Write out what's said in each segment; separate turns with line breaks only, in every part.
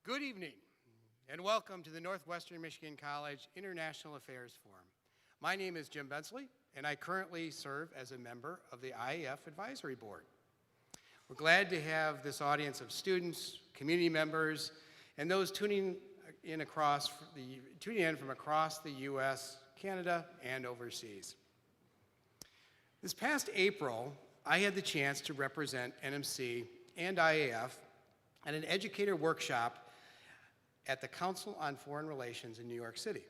Good evening, and welcome to the Northwestern Michigan College International Affairs Forum. My name is Jim Bensley, and I currently serve as a member of the IAF Advisory Board. We're glad to have this audience of students, community members, and those tuning in from across the U.S., Canada, and overseas. This past April, I had the chance to represent NMC and IAF at an educator workshop at the Council on Foreign Relations in New York City.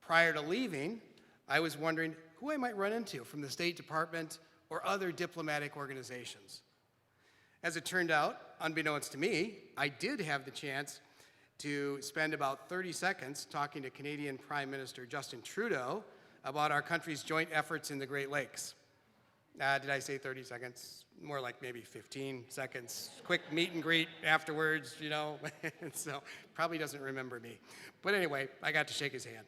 Prior to leaving, I was wondering who I might run into from the State Department or other diplomatic organizations. As it turned out, unbeknownst to me, I did have the chance to spend about 30 seconds talking to Canadian Prime Minister Justin Trudeau about our country's joint efforts in the Great Lakes. Did I say 30 seconds? More like maybe 15 seconds. Quick meet and greet afterwards, you know, so probably doesn't remember me. But anyway, I got to shake his hand.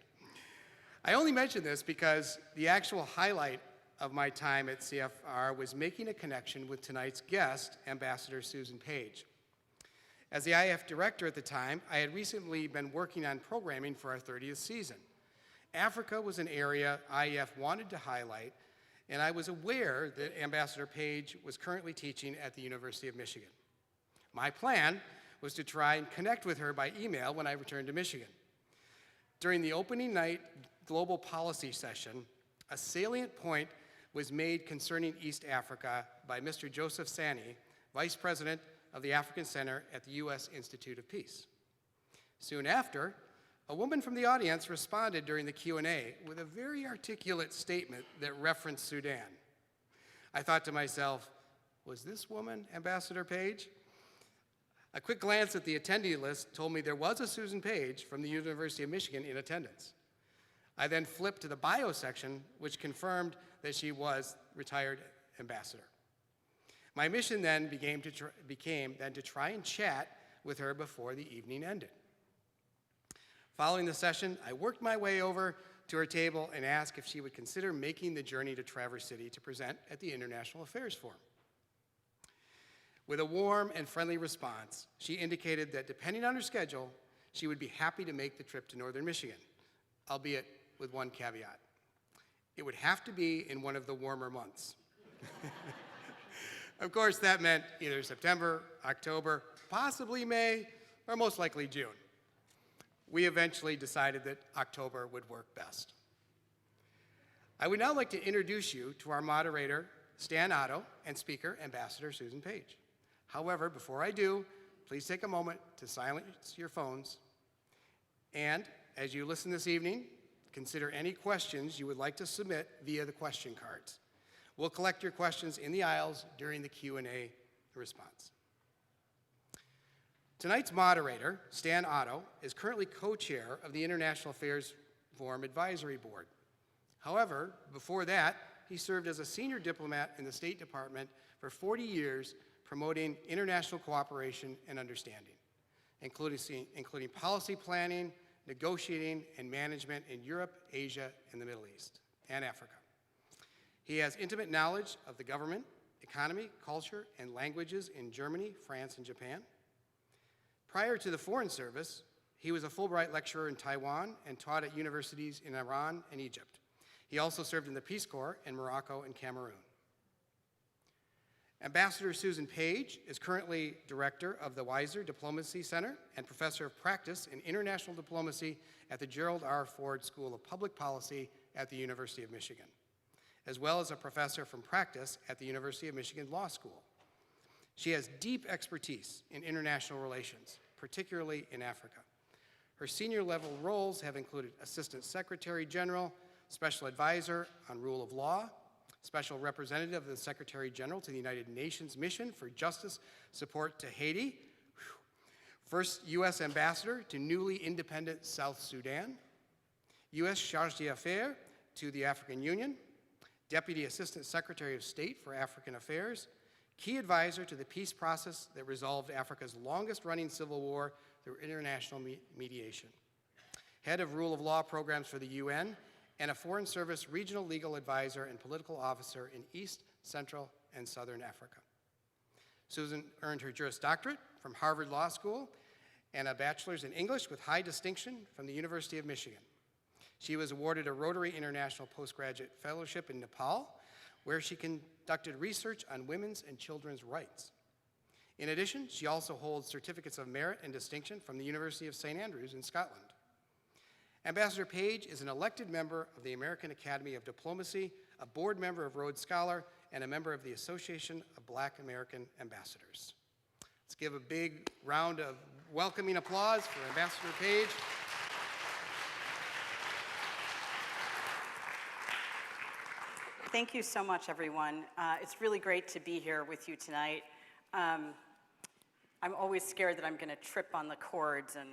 I only mention this because the actual highlight of my time at CFR was making a connection with tonight's guest, Ambassador Susan Page. As the IAF director at the time, I had recently been working on programming for our 30th season. Africa was an area IAF wanted to highlight, and I was aware that Ambassador Page was currently teaching at the University of Michigan. My plan was to try and connect with her by email when I returned to Michigan. During the opening night global policy session, a salient point was made concerning East Africa by Mr. Joseph Sani, Vice President of the African Center at the U.S. Institute of Peace. Soon after, a woman from the audience responded during the Q&A with a very articulate statement that referenced Sudan. I thought to myself, was this woman Ambassador Page? A quick glance at the attendee list told me there was a Susan Page from the University of Michigan in attendance. I then flipped to the bio section, which confirmed that she was retired ambassador. My mission then became to try and chat with her before the evening ended. Following the session, I worked my way over to her table and asked if she would consider making the journey to Traverse City to present at the International Affairs Forum. With a warm and friendly response, she indicated that depending on her schedule, she would be happy to make the trip to Northern Michigan, albeit with one caveat. It would have to be in one of the warmer months. Of course, that meant either September, October, possibly May, or most likely June. We eventually decided that October would work best. I would now like to introduce you to our moderator, Stan Otto, and speaker, Ambassador Susan Page. However, before I do, please take a moment to silence your phones. And as you listen this evening, consider any questions you would like to submit via the question cards. We'll collect your questions in the aisles during the Q&A response. Tonight's moderator, Stan Otto, is currently co-chair of the International Affairs Forum Advisory Board. However, before that, he served as a senior diplomat in the State Department for 40 years, promoting international cooperation and understanding, including policy planning, negotiating, and management in Europe, Asia, and the Middle East, and Africa. He has intimate knowledge of the government, economy, culture, and languages in Germany, France, and Japan. Prior to the Foreign Service, he was a Fulbright lecturer in Taiwan and taught at universities in Iran and Egypt. He also served in the Peace Corps in Morocco and Cameroon. Ambassador Susan Page is currently director of the Weiser Diplomacy Center and professor of practice in international diplomacy at the Gerald R. Ford School of Public Policy at the University of Michigan, as well as a professor from practice at the University of Michigan Law School. She has deep expertise in international relations, particularly in Africa. Her senior level roles have included Assistant Secretary General, Special Advisor on Rule of Law, Special Representative of the Secretary General to the United Nations Mission for Justice Support to Haiti, First U.S. Ambassador to newly independent South Sudan, U.S. Chargé d'Affaires to the African Union, Deputy Assistant Secretary of State for African Affairs, key advisor to the peace process that resolved Africa's longest-running civil war through international mediation, head of rule of law programs for the UN, and a Foreign Service regional legal advisor and political officer in East, Central, and Southern Africa. Susan earned her Juris Doctorate from Harvard Law School and a bachelor's in English with high distinction from the University of Michigan. She was awarded a Rotary International Postgraduate Fellowship in Nepal, where she conducted research on women's and children's rights. In addition, she also holds certificates of merit and distinction from the University of St. Andrews in Scotland. Ambassador Page is an elected member of the American Academy of Diplomacy, a board member of Rhodes Scholar, and a member of the Association of Black American Ambassadors. Let's give a big round of welcoming applause for Ambassador Page.
Thank you so much, everyone. It's really great to be here with you tonight. I'm always scared that I'm going to trip on the cords, and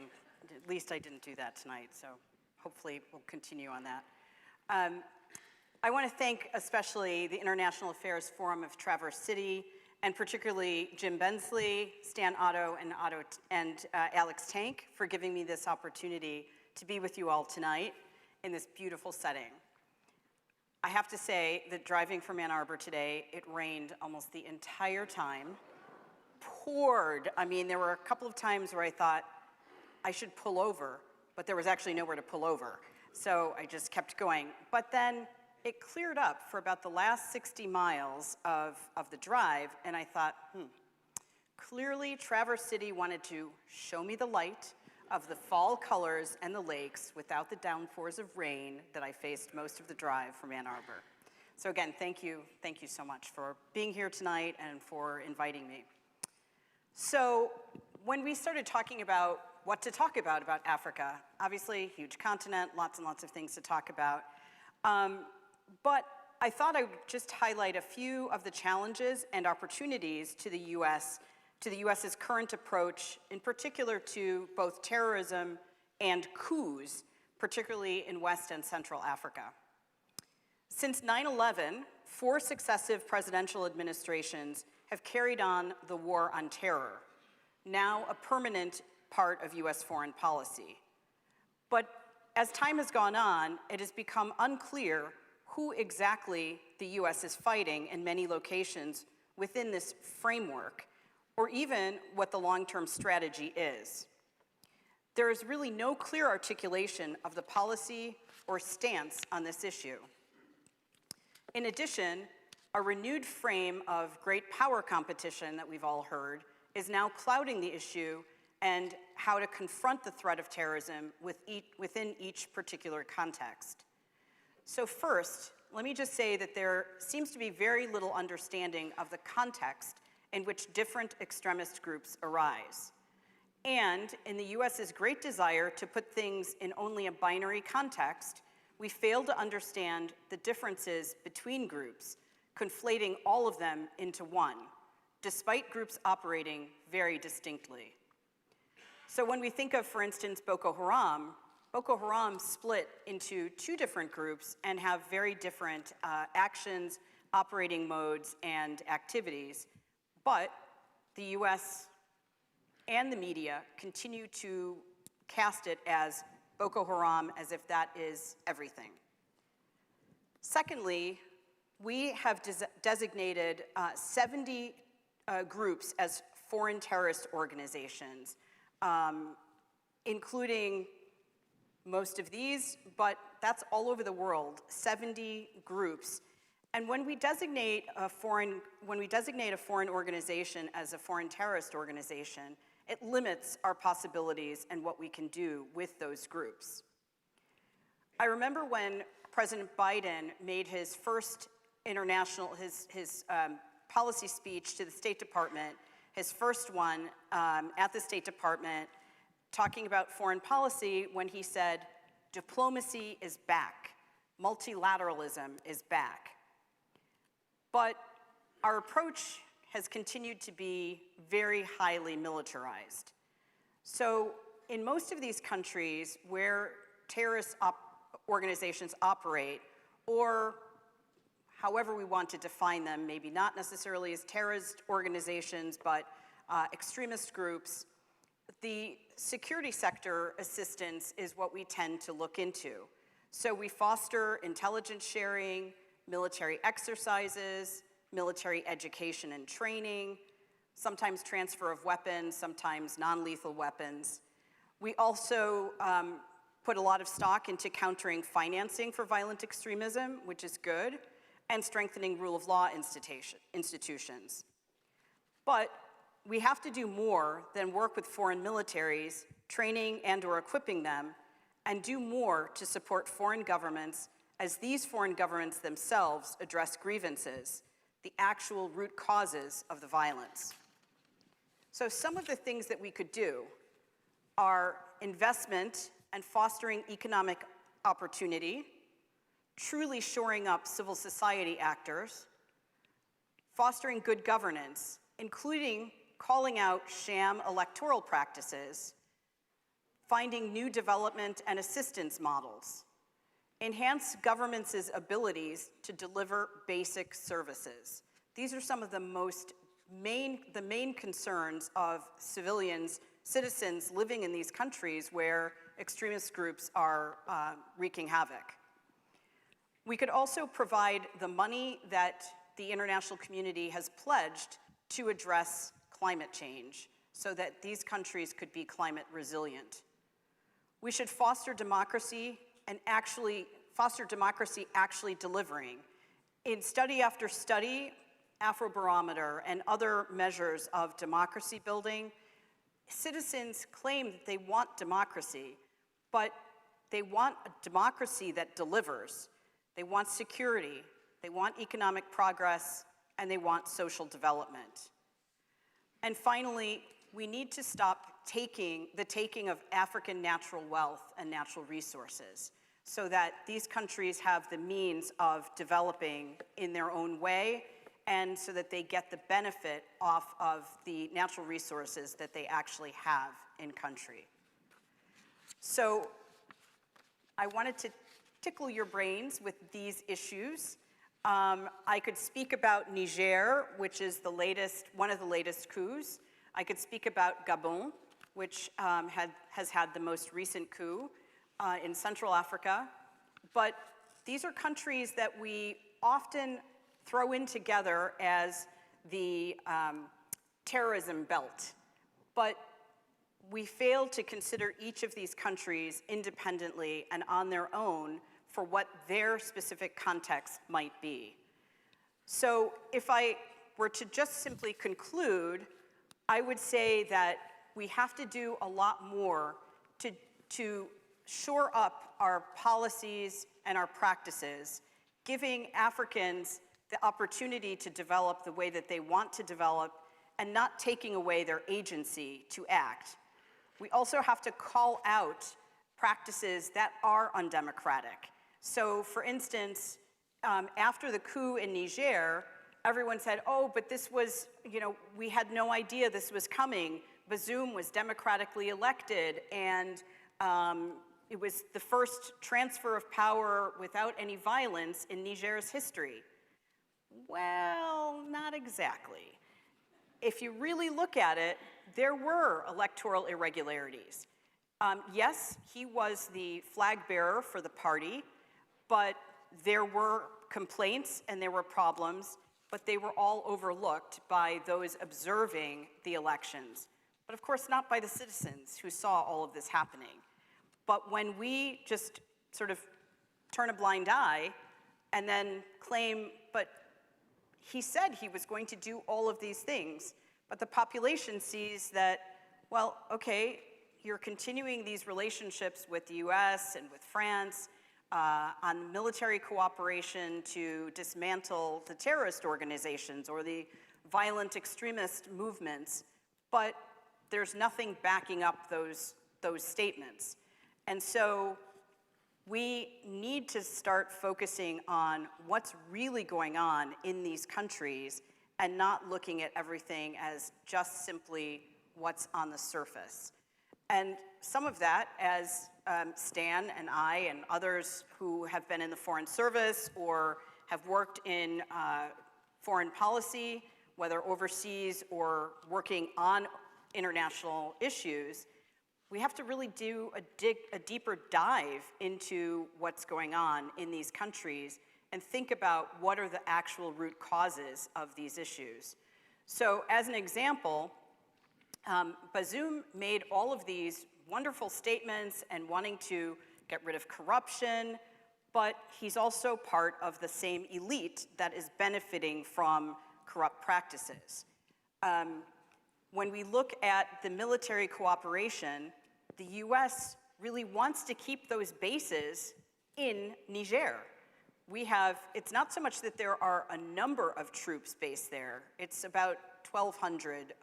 at least I didn't do that tonight, so hopefully we'll continue on that. I want to thank especially the International Affairs Forum of Traverse City, and particularly Jim Bensley, Stan Otto, and Alex Tank for giving me this opportunity to be with you all tonight in this beautiful setting. I have to say that driving from Ann Arbor today, it rained almost the entire time. Poured. I mean, there were a couple of times where I thought I should pull over, but there was actually nowhere to pull over. So I just kept going. But then it cleared up for about the last 60 miles of the drive, and I thought, clearly Traverse City wanted to show me the light of the fall colors and the lakes without the downpours of rain that I faced most of the drive from Ann Arbor. So again, thank you so much for being here tonight and for inviting me. So when we started talking about what to talk about Africa, obviously huge continent, lots and lots of things to talk about, but I thought I would just highlight a few of the challenges and opportunities to the US's current approach, in particular to both terrorism and coups, particularly in West and Central Africa. Since 9/11, 4 successive presidential administrations have carried on the war on terror, now a permanent part of US foreign policy. But as time has gone on, it has become unclear who exactly the US is fighting in many locations within this framework, or even what the long-term strategy is. There is really no clear articulation of the policy or stance on this issue. In addition, a renewed frame of great power competition that we've all heard is now clouding the issue and how to confront the threat of terrorism within each particular context. So first, let me just say that there seems to be very little understanding of the context in which different extremist groups arise. And in the US's great desire to put things in only a binary context, we fail to understand the differences between groups, conflating all of them into one, despite groups operating very distinctly. So when we think of, for instance, Boko Haram split into 2 different groups and have very different actions, operating modes, and activities. But the US and the media continue to cast it as Boko Haram, as if that is everything. Secondly, we have designated 70 groups as foreign terrorist organizations, including most of these, but that's all over the world, 70 groups. And when we designate a foreign organization as a foreign terrorist organization, it limits our possibilities and what we can do with those groups. I remember when President Biden made his first policy speech to the State Department, his first one at the State Department, talking about foreign policy, when he said, "Diplomacy is back, multilateralism is back." But our approach has continued to be very highly militarized. So in most of these countries where terrorist organizations operate, or however we want to define them, maybe not necessarily as terrorist organizations, but extremist groups, the security sector assistance is what we tend to look into. So we foster intelligence sharing, military exercises, military education and training, sometimes transfer of weapons, sometimes non-lethal weapons. We also put a lot of stock into countering financing for violent extremism, which is good, and strengthening rule of law institutions. But we have to do more than work with foreign militaries, training and/or equipping them, and do more to support foreign governments as these foreign governments themselves address grievances, the actual root causes of the violence. So some of the things that we could do are investment and fostering economic opportunity, truly shoring up civil society actors, fostering good governance, including calling out sham electoral practices, finding new development and assistance models, enhance governments' abilities to deliver basic services. These are some of the main concerns of citizens living in these countries where extremist groups are wreaking havoc. We could also provide the money that the international community has pledged to address climate change so that these countries could be climate resilient. We should foster democracy and actually delivering. In study after study, Afrobarometer and other measures of democracy building, citizens claim that they want democracy, but they want a democracy that delivers. They want security, they want economic progress, and they want social development. And finally, we need to stop the taking of African natural wealth and natural resources so that these countries have the means of developing in their own way and so that they get the benefit off of the natural resources that they actually have in country. So I wanted to tickle your brains with these issues. I could speak about Niger, which is one of the latest coups. I could speak about Gabon, which has had the most recent coup in Central Africa. But these are countries that we often throw in together as the terrorism belt. But we fail to consider each of these countries independently and on their own for what their specific context might be. So if I were to just simply conclude, I would say that we have to do a lot more to shore up our policies and our practices, giving Africans the opportunity to develop the way that they want to develop and not taking away their agency to act. We also have to call out practices that are undemocratic. So for instance, after the coup in Niger, everyone said, oh, but this was, we had no idea this was coming. Bazoum was democratically elected, and it was the first transfer of power without any violence in Niger's history. Well, not exactly. If you really look at it, there were electoral irregularities. Yes, he was the flag bearer for the party, but there were complaints and there were problems, but they were all overlooked by those observing the elections. But of course, not by the citizens who saw all of this happening. But when we just sort of turn a blind eye and then claim, but he said he was going to do all of these things, but the population sees that, well, okay, you're continuing these relationships with the US and with France on military cooperation to dismantle the terrorist organizations or the violent extremist movements, but there's nothing backing up those statements. And so we need to start focusing on what's really going on in these countries and not looking at everything as just simply what's on the surface. And some of that, as Stan and I and others who have been in the Foreign Service or have worked in foreign policy, whether overseas or working on international issues, we have to really do a deeper dive into what's going on in these countries and think about what are the actual root causes of these issues. So as an example, Bazoum made all of these wonderful statements and wanting to get rid of corruption, but he's also part of the same elite that is benefiting from corrupt practices. When we look at the military cooperation, the US really wants to keep those bases in Niger. It's not so much that there are a number of troops based there, it's about 1,200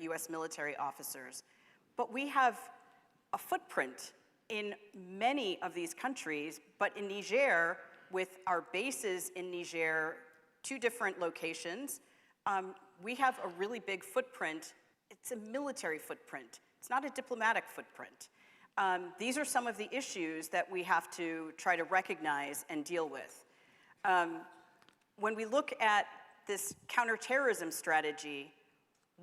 US military officers. But we have a footprint in many of these countries, but in Niger, with our bases in Niger, 2 different locations, we have a really big footprint. It's a military footprint. It's not a diplomatic footprint. These are some of the issues that we have to try to recognize and deal with. When we look at this counterterrorism strategy,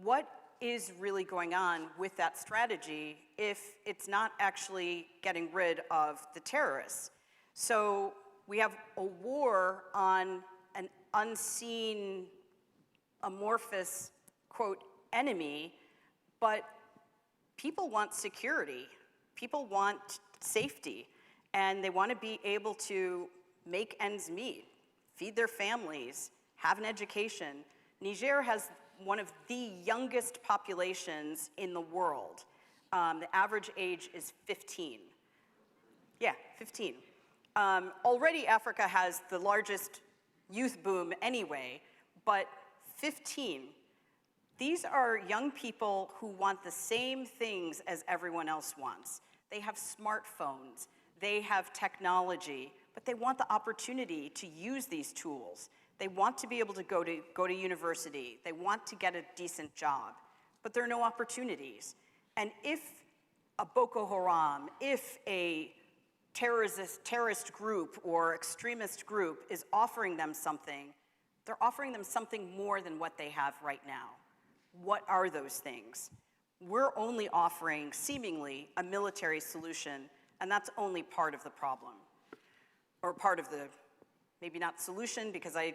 what is really going on with that strategy if it's not actually getting rid of the terrorists? So we have a war on an unseen, amorphous, quote, enemy, but people want security. People want safety, and they want to be able to make ends meet, feed their families, have an education. Niger has one of the youngest populations in the world. The average age is 15. Yeah, 15. Already Africa has the largest youth boom anyway, but 15. These are young people who want the same things as everyone else wants. They have smartphones, they have technology, but they want the opportunity to use these tools. They want to be able to go to university. They want to get a decent job, but there are no opportunities. And if a Boko Haram, if a terrorist group or extremist group is offering them something, they're offering them something more than what they have right now. What are those things? We're only offering, seemingly, a military solution, and that's only part of the problem. Or part of the, maybe not solution, because I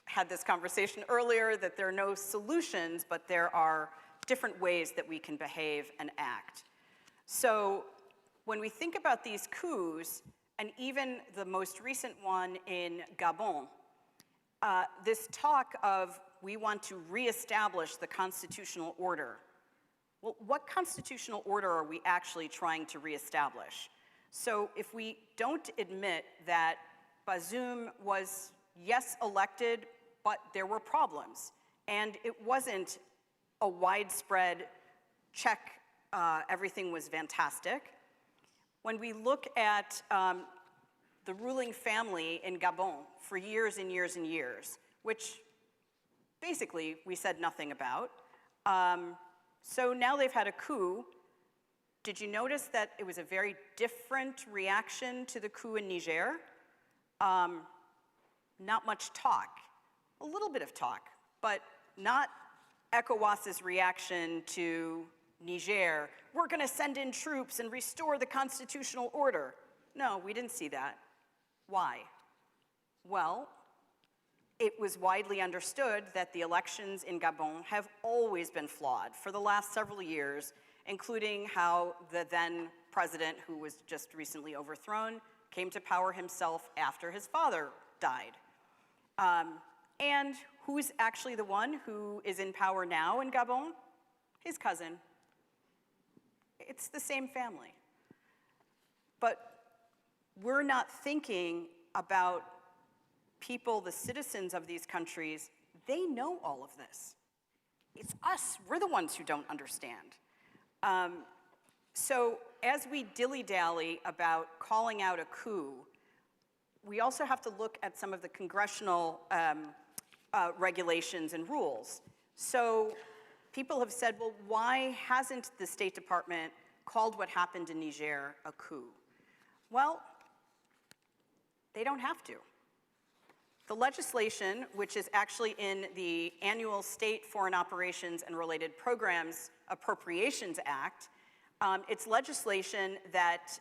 had this conversation earlier that there are no solutions, but there are different ways that we can behave and act. So when we think about these coups, and even the most recent one in Gabon, this talk of we want to reestablish the constitutional order. Well, what constitutional order are we actually trying to reestablish? So if we don't admit that Bazoum was, yes, elected, but there were problems, and it wasn't a widespread check, everything was fantastic. When we look at the ruling family in Gabon for years and years and years, which basically we said nothing about, so now they've had a coup. Did you notice that it was a very different reaction to the coup in Niger? Not much talk, a little bit of talk, but not ECOWAS's reaction to Niger. We're going to send in troops and restore the constitutional order. No, we didn't see that. Why? Well, it was widely understood that the elections in Gabon have always been flawed for the last several years, including how the then president, who was just recently overthrown, came to power himself after his father died. And who's actually the one who is in power now in Gabon? His cousin. It's the same family. But we're not thinking about people, the citizens of these countries. They know all of this. It's us, we're the ones who don't understand. So as we dilly-dally about calling out a coup, we also have to look at some of the congressional regulations and rules. So people have said, well, why hasn't the State Department called what happened in Niger a coup? Well, they don't have to. The legislation, which is actually in the annual State Foreign Operations and Related Programs Appropriations Act, it's legislation that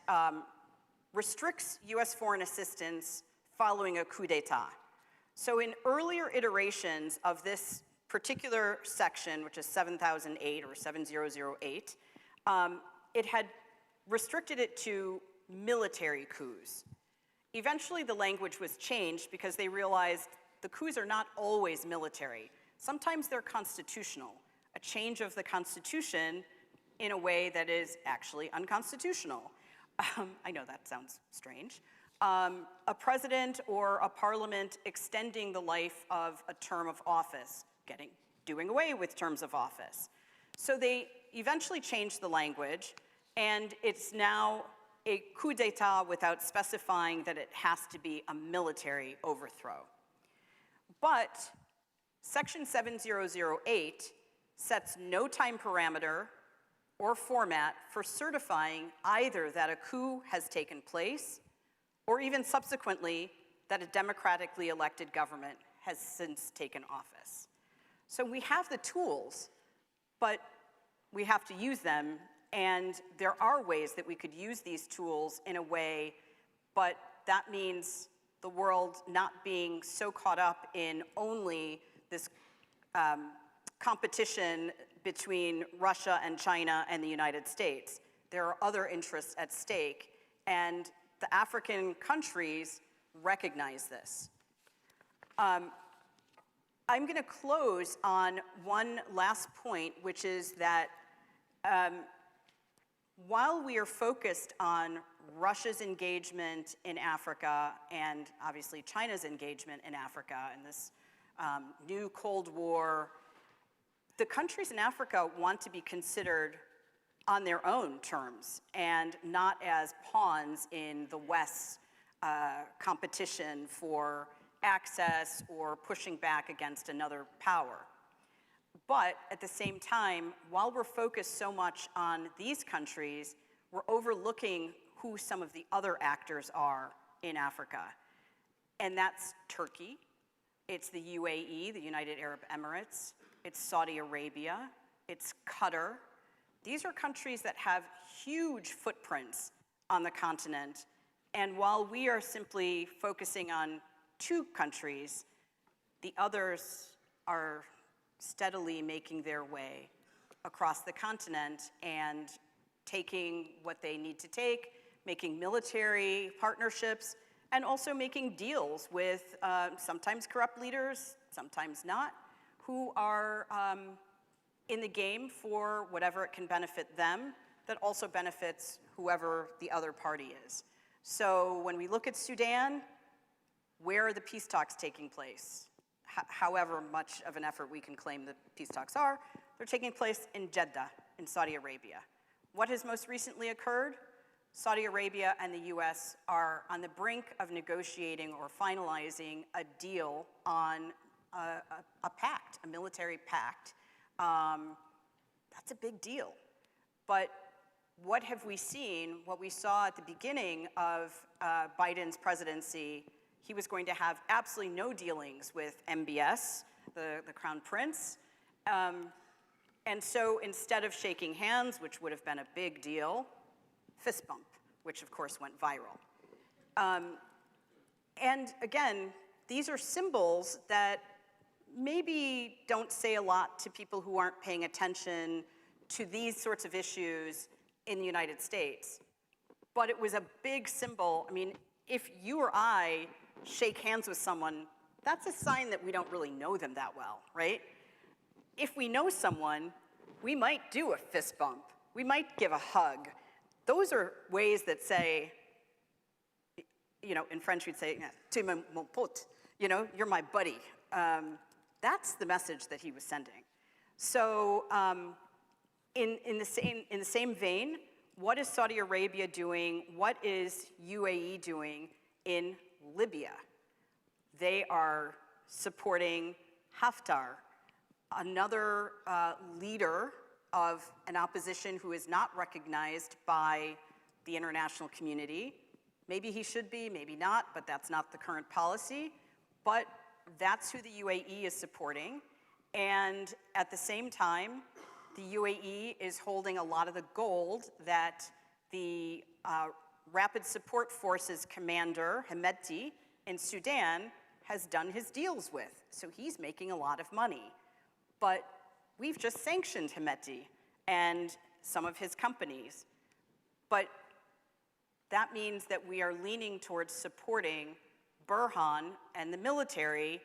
restricts US foreign assistance following a coup d'etat. So in earlier iterations of this particular section, which is 7008 or 7008, it had restricted it to military coups. Eventually, the language was changed because they realized the coups are not always military. Sometimes they're constitutional, a change of the Constitution in a way that is actually unconstitutional. I know that sounds strange. A president or a parliament extending the life of a term of office, doing away with terms of office. So they eventually changed the language, and it's now a coup d'etat without specifying that it has to be a military overthrow. But Section 7008 sets no time parameter or format for certifying either that a coup has taken place or even subsequently that a democratically elected government has since taken office. So we have the tools, but we have to use them, and there are ways that we could use these tools in a way, but that means the world not being so caught up in only this competition between Russia and China and the United States. There are other interests at stake, and the African countries recognize this. I'm going to close on one last point, which is that while we are focused on Russia's engagement in Africa and obviously China's engagement in Africa and this new Cold War, the countries in Africa want to be considered on their own terms and not as pawns in the West's competition for access or pushing back against another power. But at the same time, while we're focused so much on these countries, we're overlooking who some of the other actors are in Africa. And that's Turkey, it's the UAE, the United Arab Emirates, it's Saudi Arabia, it's Qatar. These are countries that have huge footprints on the continent. And while we are simply focusing on 2 countries, the others are steadily making their way across the continent and taking what they need to take, making military partnerships, and also making deals with sometimes corrupt leaders, sometimes not, who are in the game for whatever it can benefit them, that also benefits whoever the other party is. So when we look at Sudan, where are the peace talks taking place? However much of an effort we can claim that peace talks are, they're taking place in Jeddah, in Saudi Arabia. What has most recently occurred? Saudi Arabia and the US are on the brink of negotiating or finalizing a deal on a pact, a military pact. That's a big deal. But what have we seen? What we saw at the beginning of Biden's presidency, he was going to have absolutely no dealings with MBS, the Crown Prince. And so instead of shaking hands, which would have been a big deal, fist bump, which of course went viral. And again, these are symbols that maybe don't say a lot to people who aren't paying attention to these sorts of issues in the United States. But it was a big symbol. I mean, if you or I shake hands with someone, that's a sign that we don't really know them that well, right? If we know someone, we might do a fist bump. We might give a hug. Those are ways that say, you know, in French we'd say, tu es mon pote, you know, you're my buddy. That's the message that he was sending. So in the same vein, what is Saudi Arabia doing? What is UAE doing in Libya? They are supporting Haftar, another leader of an opposition who is not recognized by the international community. Maybe he should be, maybe not, but that's not the current policy. But that's who the UAE is supporting. And at the same time, the UAE is holding a lot of the gold that the Rapid Support Forces commander, Hemedti, in Sudan, has done his deals with. So he's making a lot of money. But we've just sanctioned Hemedti and some of his companies. but that means that we are leaning towards supporting Burhan and the military.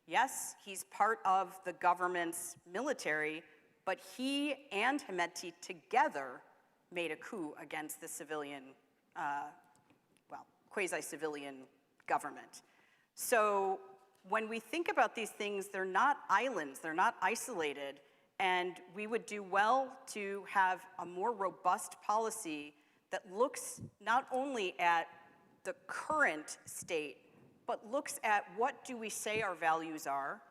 Yes, he's part of the government's military, but he and Hemeti together made a coup against the civilian, quasi-civilian government. So when we think about these things, they're not islands, they're not isolated, and we would do well to have a more robust policy that looks not only at the current state, but looks at what do we say our values are,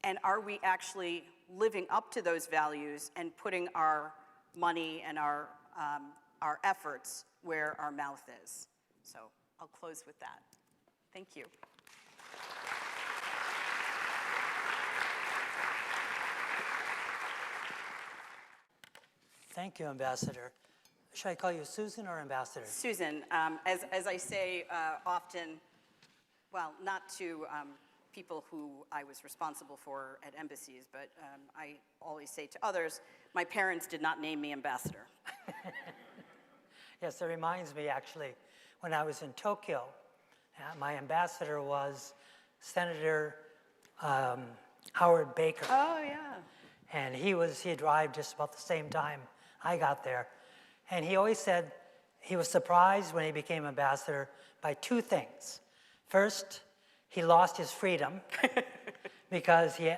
and are we actually living up to those values and putting our money and our efforts where our mouth is. So I'll close with that. Thank you.
Thank you, Ambassador. Should I call you Susan or Ambassador?
Susan, as I say often, well, not to people who I was responsible for at embassies, but I always say to others, my parents did not name me ambassador.
Yes, it reminds me, actually, when I was in Tokyo, my ambassador was Senator Howard Baker.
Oh, yeah.
And he arrived just about the same time I got there. And he always said he was surprised when he became ambassador by two things. First, he lost his freedom because he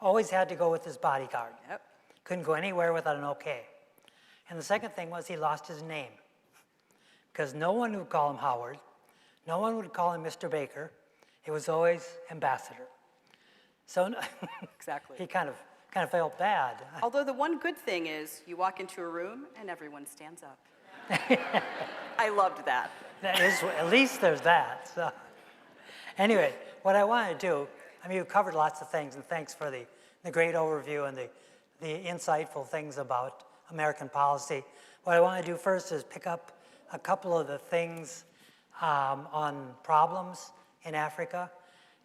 always had to go with his bodyguard.
Yep.
Couldn't go anywhere without an okay. And the second thing was he lost his name because no one would call him Howard. No one would call him Mr. Baker. It was always ambassador. So
Exactly.
he kind of felt bad.
Although the one good thing is you walk into a room and everyone stands up. I loved that.
That is, at least there's that. So. Anyway, what I want to do, I mean, you've covered lots of things, and thanks for the great overview and the insightful things about American policy. What I want to do first is pick up a couple of the things on problems in Africa,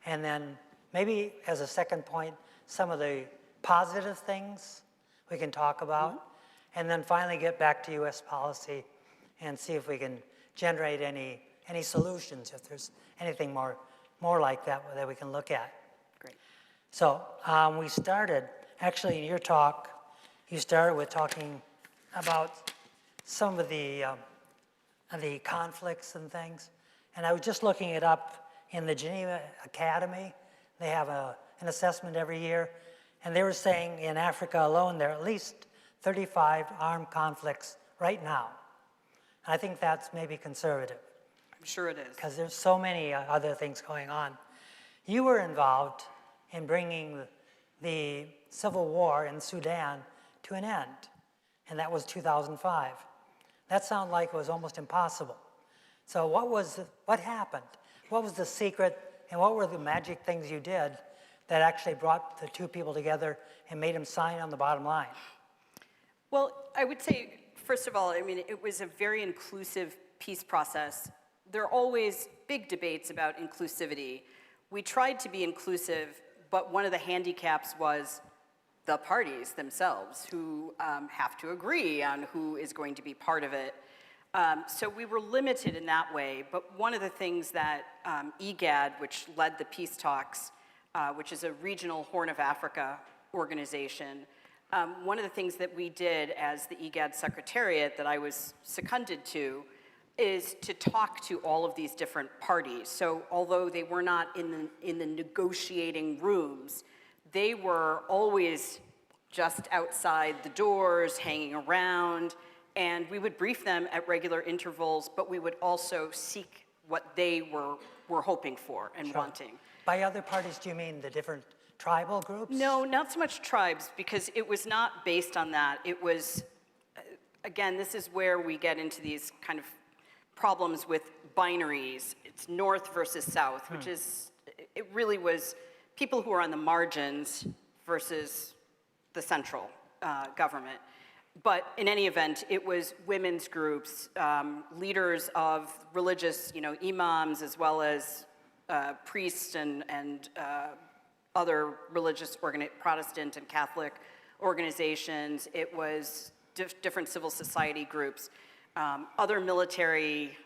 and then maybe as a second point, some of the positive things we can talk about, and then finally get back to U.S. policy and see if we can generate any solutions, if there's anything more like that we can look at.
Great.
So we started, actually in your talk, you started with talking about some of the conflicts and things. And I was just looking it up in the Geneva Academy. They have an assessment every year. And they were saying in Africa alone, there are at least 35 armed conflicts right now. And I think that's maybe conservative.
I'm sure it is.
Because there's so many other things going on. You were involved in bringing the civil war in Sudan to an end, and that was 2005. That sounded like it was almost impossible. So what happened? What was the secret, and what were the magic things you did that actually brought the two people together and made them sign on the bottom line?
Well, I would say, first of all, I mean, it was a very inclusive peace process. There are always big debates about inclusivity. We tried to be inclusive, but one of the handicaps was the parties themselves who have to agree on who is going to be part of it. So we were limited in that way, but one of the things that IGAD, which led the peace talks, which is a regional Horn of Africa organization, one of the things that we did as the IGAD Secretariat that I was seconded to is to talk to all of these different parties. So although they were not in the negotiating rooms, they were always just outside the doors, hanging around, and we would brief them at regular intervals, but we would also seek what they were hoping for and wanting.
By other parties, do you mean the different tribal groups?
No, not so much tribes, because it was not based on that. It was, again, this is where we get into these kind of problems with binaries. It's North versus South, which is, it really was people who are on the margins versus the central government. But in any event, it was women's groups, leaders of religious, imams, as well as priests and other religious, Protestant and Catholic organizations. It was different civil society groups. other military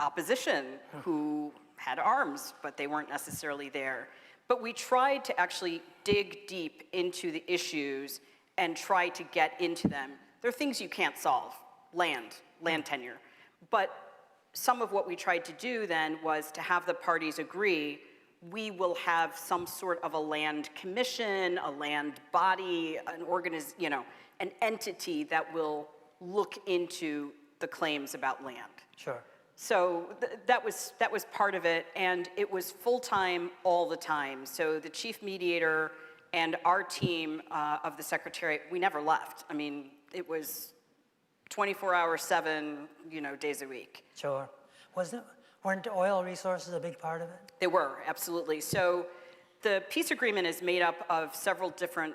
opposition who had arms, but they weren't necessarily there. But we tried to actually dig deep into the issues and try to get into them. There are things you can't solve, land tenure. But some of what we tried to do then was to have the parties agree, we will have some sort of a land commission, a land body, an entity that will look into the claims about land.
Sure.
So that was part of it, and it was full-time all the time. So the chief mediator and our team of the Secretariat, we never left. I mean, it was 24 hours, 7 days a week.
Sure. Weren't oil resources a big part of it?
They were, absolutely. So the peace agreement is made up of several different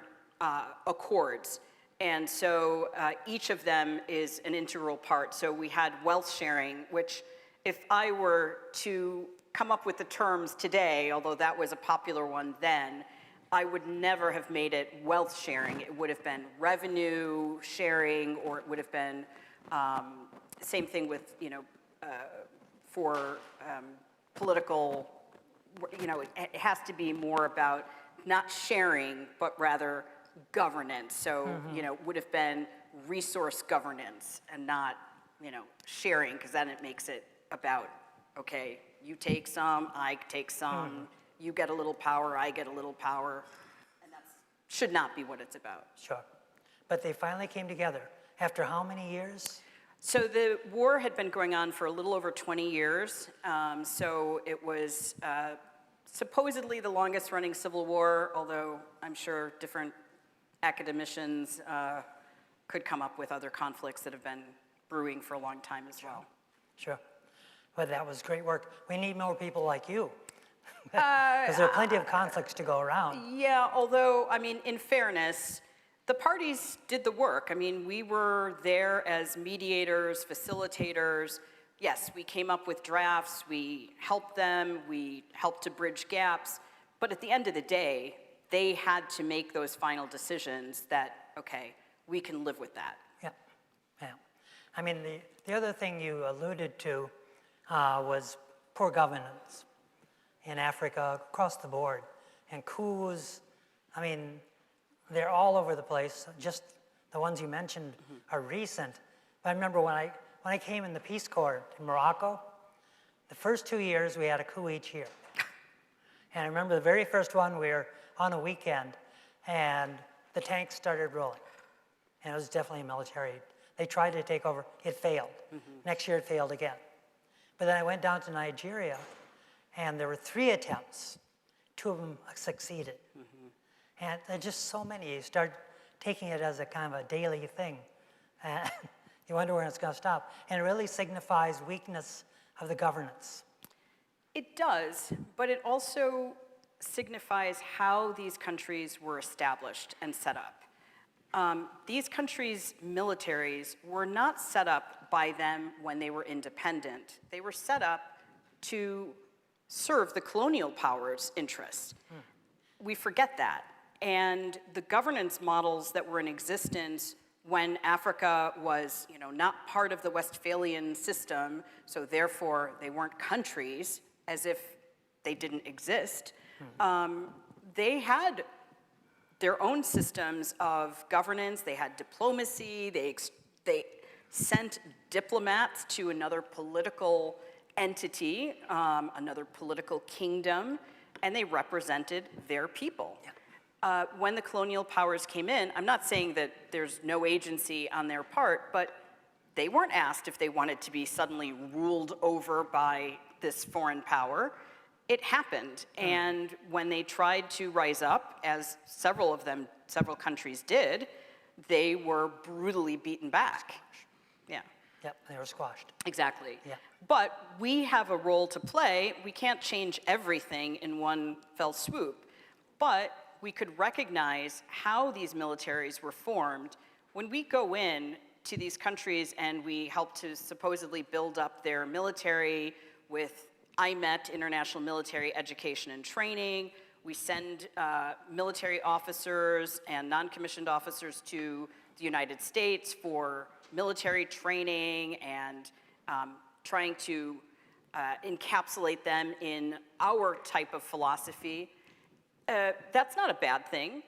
accords. And so each of them is an integral part. So we had wealth sharing, which if I were to come up with the terms today, although that was a popular one then, I would never have made it wealth sharing. It would have been revenue sharing, or it would have been same thing with, for political, it has to be more about not sharing, but rather governance. So, would have been resource governance and not, sharing, because then it makes it about, okay, you take some, I take some, you get a little power, I get a little power, and that should not be what it's about.
Sure. But they finally came together. After how many years?
So the war had been going on for a little over 20 years. So it was supposedly the longest running civil war, although I'm sure different academicians could come up with other conflicts that have been brewing for a long time as well.
Sure. But that was great work. We need more people like you. Because there are plenty of conflicts to go around.
Yeah, although, in fairness, the parties did the work. We were there as mediators, facilitators. Yes, we came up with drafts, we helped them, we helped to bridge gaps, but at the end of the day, they had to make those final decisions that, okay, we can live with that.
Yeah. The other thing you alluded to was poor governance in Africa, across the board, and coups. They're all over the place. Just the ones you mentioned are recent. But I remember when I came in the Peace Corps in Morocco, the first 2 years we had a coup each year. And I remember the very first one, we were on a weekend, and the tanks started rolling. And it was definitely military. They tried to take over, it failed. Next year it failed again. But then I went down to Nigeria, and there were 3 attempts. 2 of them succeeded. And there are just so many. You start taking it as a kind of a daily thing. And you wonder when it's going to stop. And it really signifies weakness of the governance.
It does, but it also signifies how these countries were established and set up. These countries' militaries were not set up by them when they were independent. They were set up to serve the colonial powers' interests. We forget that. And the governance models that were in existence when Africa was, not part of the Westphalian system, so therefore they weren't countries, as if they didn't exist, they had their own systems of governance. They had diplomacy. They sent diplomats to another political entity, another political kingdom, and they represented their people. Yeah. When the colonial powers came in, I'm not saying that there's no agency on their part, but they weren't asked if they wanted to be suddenly ruled over by this foreign power. It happened, and when they tried to rise up, as several countries did, they were brutally beaten back. Yeah.
Yep, they were squashed.
Exactly.
Yeah.
But we have a role to play. We can't change everything in one fell swoop, but we could recognize how these militaries were formed. When we go in to these countries and we help to supposedly build up their military with IMET, International Military Education and Training, we send military officers and non-commissioned officers to the United States for military training and trying to encapsulate them in our type of philosophy, that's not a bad thing,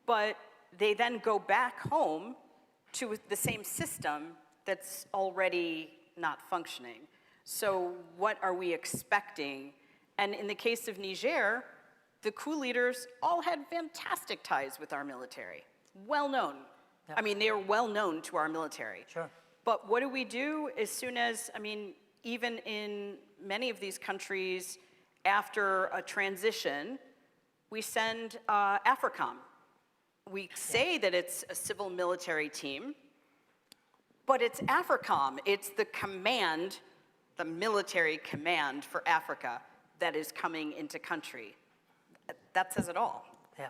but they then go back home to the same system that's already not functioning. So what are we expecting? And in the case of Niger, the coup leaders all had fantastic ties with our military, well known. Yeah. I mean, they are well known to our military.
Sure.
But what do we do as soon as, I mean, even in many of these countries, after a transition, we send AFRICOM. We say that it's a civil military team, but it's AFRICOM. It's the command, the military command for Africa that is coming into country. That says it all.
Yeah.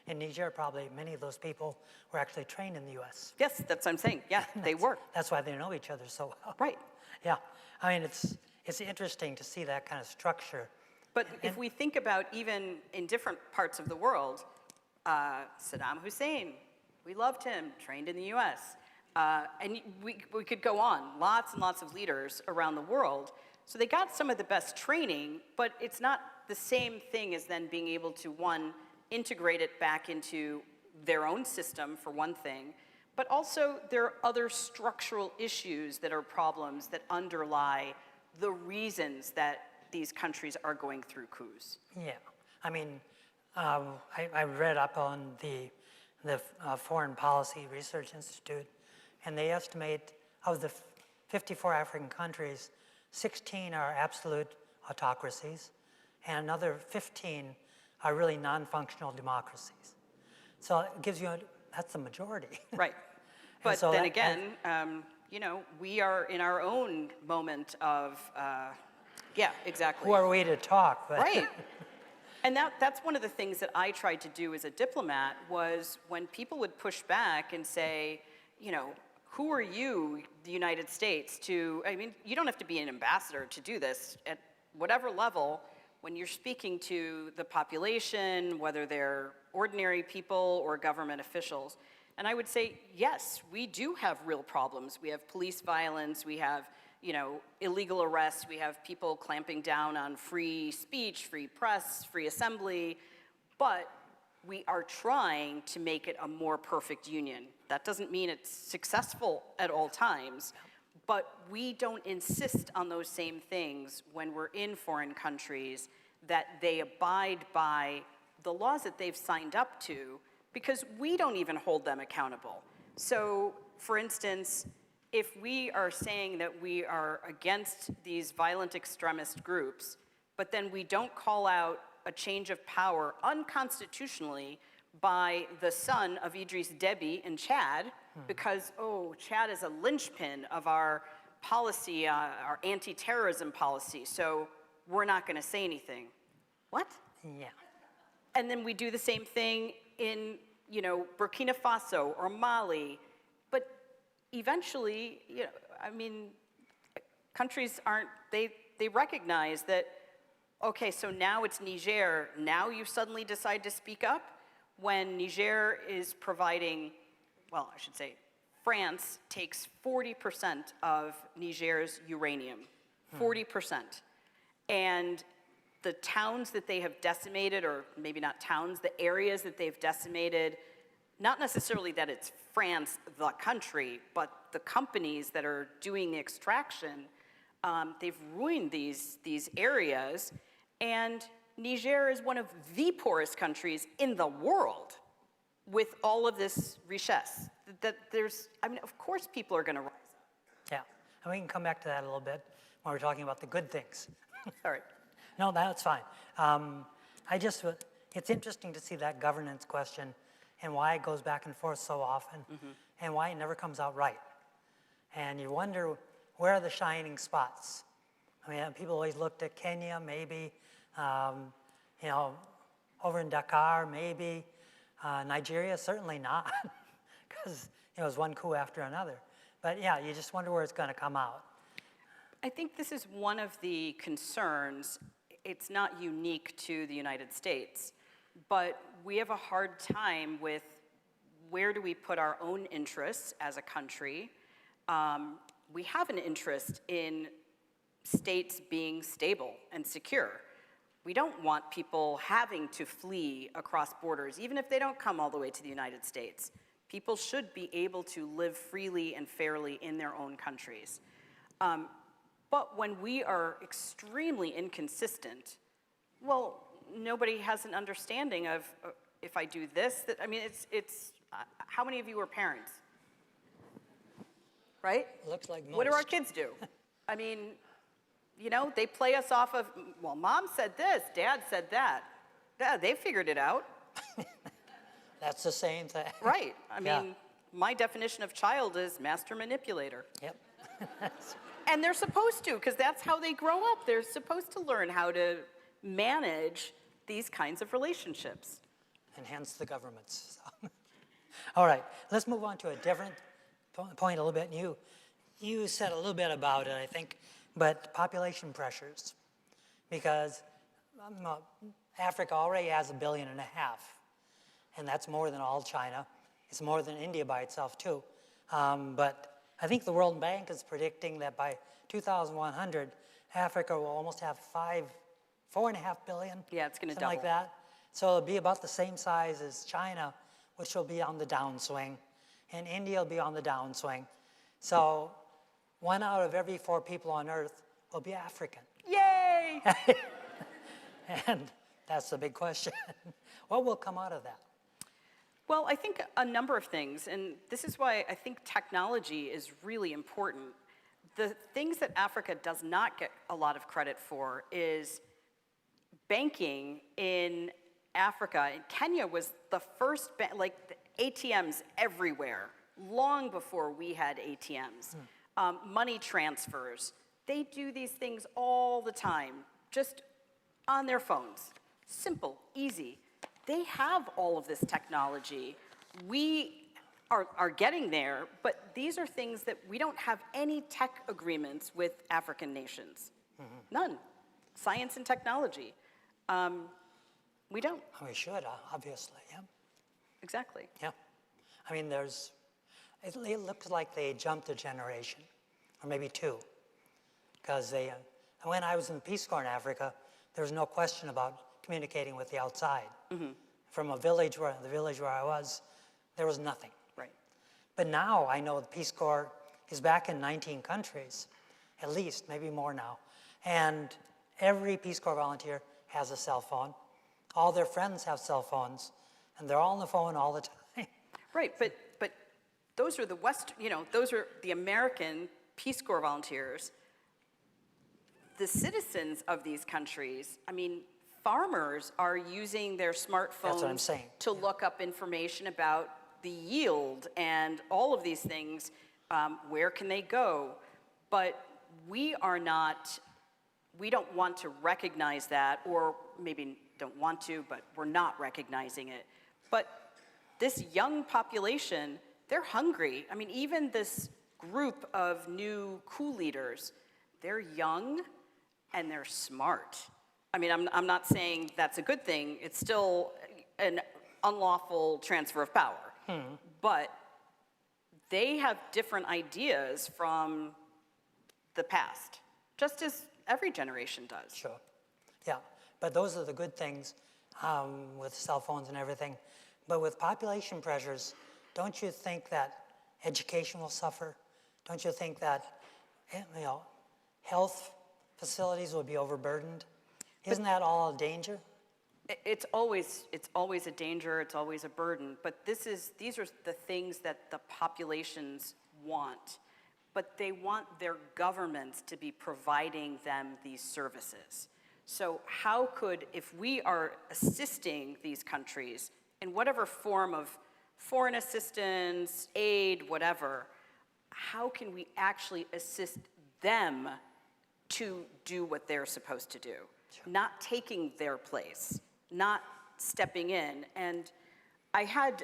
In Niger, probably many of those people were actually trained in the U.S.
Yes, that's what I'm saying. Yeah, they were.
That's why they know each other so well.
Right.
Yeah. I mean, it's interesting to see that kind of structure.
But if we think about even in different parts of the world, Saddam Hussein, we loved him, trained in the U.S. And we could go on, lots and lots of leaders around the world. So they got some of the best training, but it's not the same thing as then being able to, one, integrate it back into their own system, for one thing, but also there are other structural issues that are problems that underlie the reasons that these countries are going through coups.
Yeah. I mean, I read up on the Foreign Policy Research Institute, and they estimate of the 54 African countries, 16 are absolute autocracies, and another 15 are really non-functional democracies. So it gives you, that's the majority.
Right. But so then again, you know, we are in our own moment of, yeah, exactly.
Who are we to talk? But
right. And that's one of the things that I tried to do as a diplomat was when people would push back and say, you know, who are you, the United States, to, I mean, you don't have to be an ambassador to do this at whatever level. When you're speaking to the population, whether they're ordinary people or government officials. And I would say, yes, we do have real problems. We have police violence, we have, you know, illegal arrests, we have people clamping down on free speech, free press, free assembly, but we are trying to make it a more perfect union. That doesn't mean it's successful at all times, but we don't insist on those same things when we're in foreign countries, that they abide by the laws that they've signed up to, because we don't even hold them accountable. So, for instance, if we are saying that we are against these violent extremist groups, but then we don't call out a change of power unconstitutionally by the son of Idris Deby in Chad, because, oh, Chad is a linchpin of our policy, our anti-terrorism policy, so we're not going to say anything. What?
Yeah.
And then we do the same thing in, you know, Burkina Faso or Mali. But eventually, you know, I mean, countries aren't, they recognize that, okay, so now it's Niger, now you suddenly decide to speak up when Niger is providing, well, I should say, France takes 40% of Niger's uranium, 40%. And the towns that they have decimated, or maybe not towns, the areas that they've decimated, not necessarily that it's France, the country, but the companies that are doing the extraction, they've ruined these areas, and Niger is one of the poorest countries in the world with all of this richesse. That there's, I mean, of course people are gonna rise up.
Yeah, and we can come back to that a little bit when we're talking about the good things.
Sorry.
No, that's fine. It's interesting to see that governance question and why it goes back and forth so often, and why it never comes out right. And you wonder, where are the shining spots? I mean, people always looked at Kenya, maybe, you know, over in Dakar, maybe. Nigeria, certainly not, because it was one coup after another. But yeah, you just wonder where it's going to come out.
I think this is one of the concerns. It's not unique to the United States, but we have a hard time with where do we put our own interests as a country we have an interest in states being stable and secure. We don't want people having to flee across borders, even if they don't come all the way to the United States. People should be able to live freely and fairly in their own countries. But when we are extremely inconsistent, well, nobody has an understanding of if I do this, that, I mean, how many of you are parents? Right?
Looks like most.
What do our kids do? I mean, you know, they play us off of, well, mom said this, dad said that. Yeah, they figured it out.
That's the same thing.
Right. I
Yeah.
mean, my definition of child is master manipulator.
Yep.
And they're supposed to, because that's how they grow up. They're supposed to learn how to manage these kinds of relationships.
And hence the governments. So. All right, let's move on to a different point a little bit. You said a little bit about it, I think, but population pressures, because Africa already has 1.5 billion, and that's more than all China. It's more than India by itself too. But I think the World Bank is predicting that by 2100, Africa will almost have 4.5 billion.
Yeah, it's going to
something
double.
like that. So it'll be about the same size as China, which will be on the downswing, and India will be on the downswing. So 1 out of every 4 people on Earth will be African.
Yay!
And that's the big question. What will come out of that?
Well, I think a number of things, and this is why I think technology is really important. The things that Africa does not get a lot of credit for is banking in Africa. Kenya was the first, like the ATMs everywhere, long before we had ATMs. Money transfers. They do these things all the time, just on their phones. Simple, easy. They have all of this technology. We are getting there, but these are things that we don't have any tech agreements with African nations. None. Science and technology. We don't.
We should, obviously, yeah.
Exactly.
Yeah. I mean, it looks like they jumped a generation, or maybe 2, because when I was in the Peace Corps in Africa, there was no question about communicating with the outside. From the village where I was, there was nothing.
Right.
But now I know the Peace Corps is back in 19 countries, at least, maybe more now. And every Peace Corps volunteer has a cell phone. All their friends have cell phones, and they're all on the phone all the time.
Right, but those are those are the American Peace Corps volunteers. The citizens of these countries, I mean, farmers are using their smartphones
That's what I'm saying.
to look up information about the yield and all of these things. Where can they go? But we don't want to recognize that, or maybe don't want to, but we're not recognizing it. But this young population, they're hungry. I mean, even this group of new coup leaders, they're young and they're smart. I mean, I'm not saying that's a good thing. It's still an unlawful transfer of power. But they have different ideas from the past, just as every generation does.
Sure. Yeah. But those are the good things with cell phones and everything. But with population pressures, don't you think that education will suffer? Don't you think that health facilities will be overburdened? Isn't that all a danger?
It's always a danger. It's always a burden. But these are the things that the populations want. But they want their governments to be providing them these services. So how could, if we are assisting these countries in whatever form of foreign assistance, aid, whatever, how can we actually assist them to do what they're supposed to do? Sure. Not taking their place, not stepping in. And I had,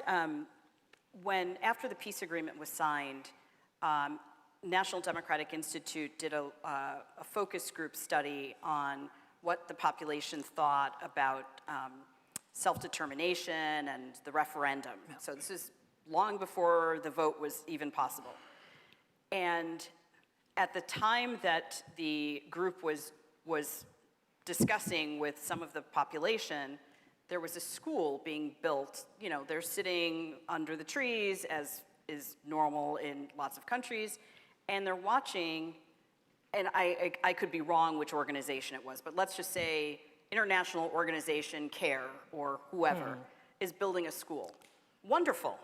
after the peace agreement was signed, National Democratic Institute did a focus group study on what the population thought about self-determination and the referendum. Yeah. So this is long before the vote was even possible. And at the time that the group was discussing with some of the population, there was a school being built. You know, they're sitting under the trees, as is normal in lots of countries, and they're watching, and I could be wrong which organization it was, but let's just say International Organization CARE or whoever is building a school. Wonderful.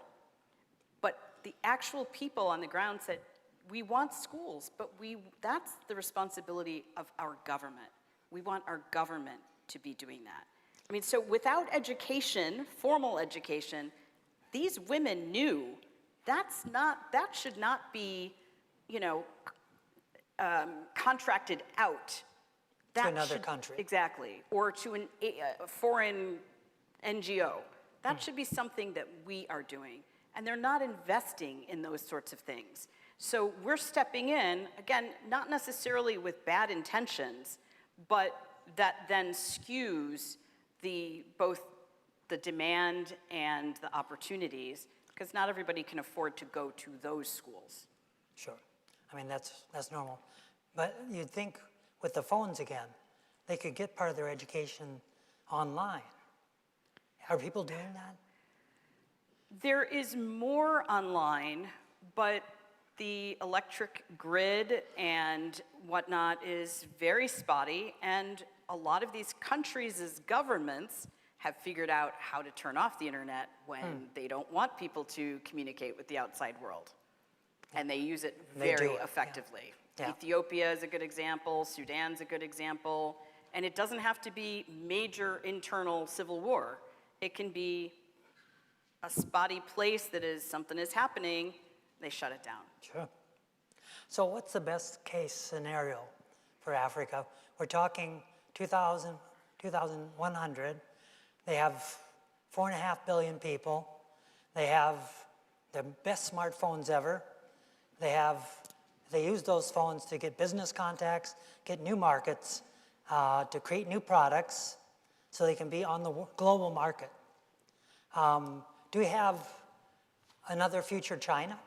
But the actual people on the ground said, we want schools, but that's the responsibility of our government. We want our government to be doing that. I mean, so without education, formal education, these women knew that should not be, you know, contracted out.
To another country.
Exactly, or to a foreign NGO. That should be something that we are doing. And they're not investing in those sorts of things. So we're stepping in, again, not necessarily with bad intentions, but that then skews both the demand and the opportunities, because not everybody can afford to go to those schools.
Sure. I mean, that's normal. But you'd think with the phones again, they could get part of their education online. Are people doing that?
There is more online, but the electric grid and whatnot is very spotty, and a lot of these countries' governments have figured out how to turn off the internet when they don't want people to communicate with the outside world. And they use it very effectively.
Yeah.
Ethiopia is a good example, Sudan's a good example, and it doesn't have to be major internal civil war. It can be a spotty place that something is happening, they shut it down.
Sure. So what's the best case scenario for Africa? We're talking 2100. They have 4.5 billion people. They have the best smartphones ever. They use those phones to get business contacts, get new markets, to create new products so they can be on the global market. Do we have another future China?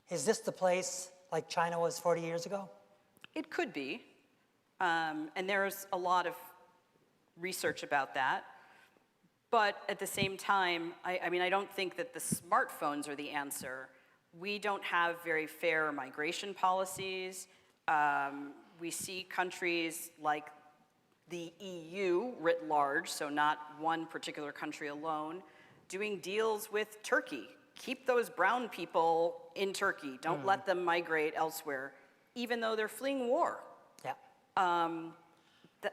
Is this the place like China was 40 years ago?
It could be, and there's a lot of research about that. But at the same time, I mean, I don't think that the smartphones are the answer. We don't have very fair migration policies. We see countries like the EU writ large, so not one particular country alone, doing deals with Turkey. Keep those brown people in Turkey. Don't let them migrate elsewhere, even though they're fleeing war.
Yeah.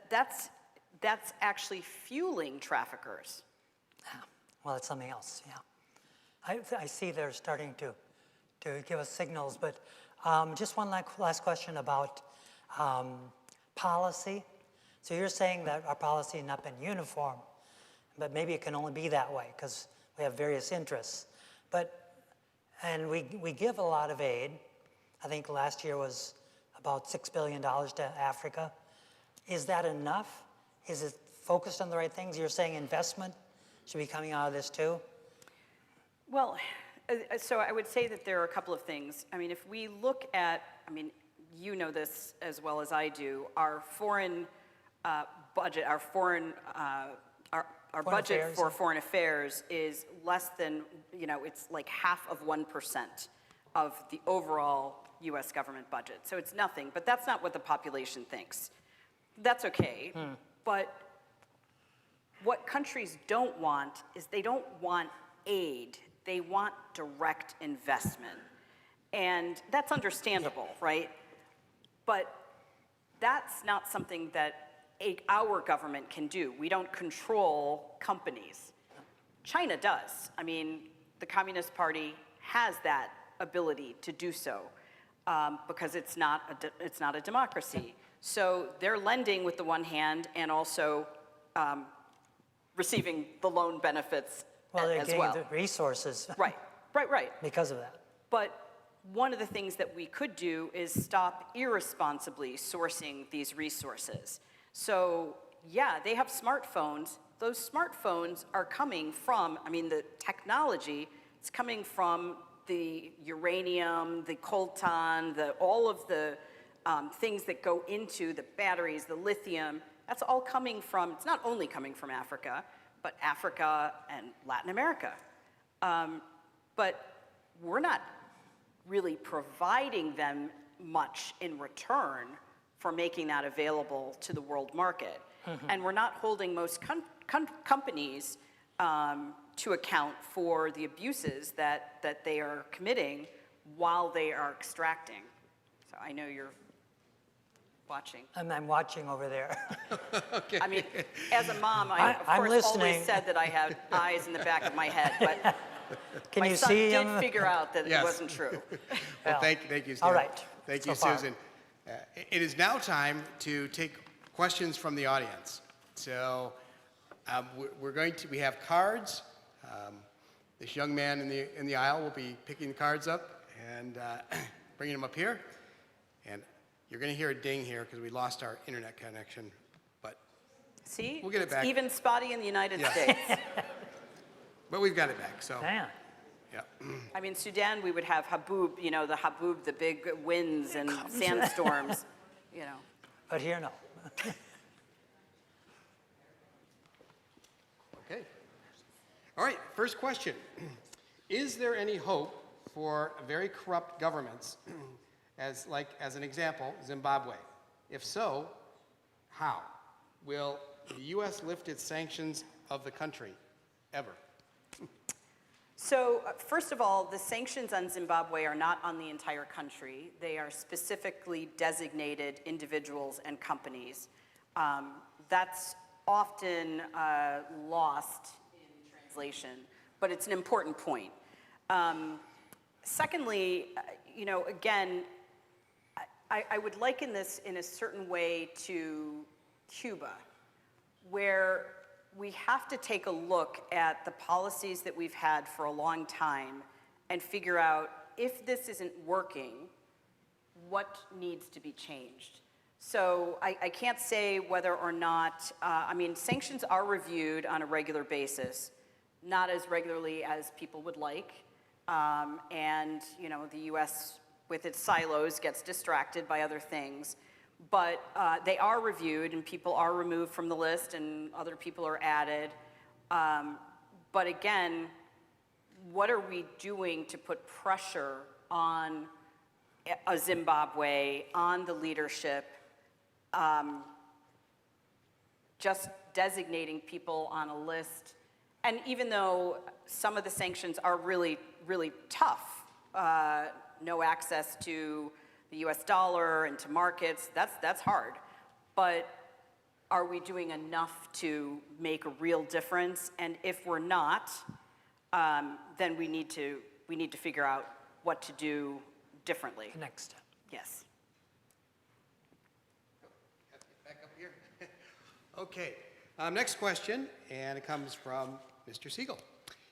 That's actually fueling traffickers.
Well, it's something else, yeah. I see they're starting to give us signals, but just one last question about policy. So you're saying that our policy has not been uniform, but maybe it can only be that way because we have various interests. And we give a lot of aid. I think last year was about $6 billion to Africa. Is that enough? Is it focused on the right things? You're saying investment should be coming out of this too?
Well, so I would say that there are a couple of things. I mean, if we look at, I mean, you know this as well as I do, our foreign budget, our budget for foreign affairs is less than, you know, it's like 0.5% of the overall US government budget. So it's nothing, but that's not what the population thinks. That's okay, but what countries don't want is they don't want aid, they want direct investment. And that's understandable, right? But that's not something that our government can do. We don't control companies. China does. I mean, the Communist Party has that ability to do so because it's not a democracy. So they're lending with the one hand and also receiving the loan benefits
well, they're
as
getting
well.
the resources.
Right.
Because of that.
But one of the things that we could do is stop irresponsibly sourcing these resources. So yeah, they have smartphones. Those smartphones are coming from, I mean, the technology, it's coming from the uranium, the coltan, all of the things that go into the batteries, the lithium, that's all coming from, it's not only coming from Africa, but Africa and Latin America. But we're not really providing them much in return for making that available to the world market. And we're not holding most companies to account for the abuses that they are committing while they are extracting. So I know you're watching.
I'm watching over there.
Okay.
I mean, as a mom, I of
I'm
course
listening.
always said that I had eyes in the back of my head, but
Can
my
you
son
see
did
him?
figure out that
Yes.
it wasn't true.
Well,
Well,
thank you, Steve.
all right,
Thank
so
you,
far.
Susan. It is now time to take questions from the audience. So we have cards. This young man in the aisle will be picking the cards up and bringing them up here. And you're going to hear a ding here because we lost our internet connection. But
See?
We'll get it
It's
back.
even spotty in the United
Yeah.
States.
we've got it back. So
Man,
yeah.
I mean, Sudan, we would have Haboob, the big winds and sandstorms,
but here, no.
Okay. All right, first question. Is there any hope for very corrupt governments, as an example, Zimbabwe? If so, how? Will the U.S. lift its sanctions of the country, ever?
So, first of all, the sanctions on Zimbabwe are not on the entire country. They are specifically designated individuals and companies. That's often lost in translation, but it's an important point. Secondly, again, I would liken this in a certain way to Cuba, where we have to take a look at the policies that we've had for a long time and figure out if this isn't working, what needs to be changed. So I can't say whether or not, sanctions are reviewed on a regular basis, not as regularly as people would like. And, the US with its silos gets distracted by other things. But they are reviewed and people are removed from the list and other people are added. But again, what are we doing to put pressure on a Zimbabwe, on the leadership, just designating people on a list? And even though some of the sanctions are really, really tough, no access to the US dollar and to markets, that's hard. But are we doing enough to make a real difference? And if we're not, then we need to figure out what to do differently.
The next step.
Yes.
Back up here. Okay. Next question, and it comes from Mr. Siegel.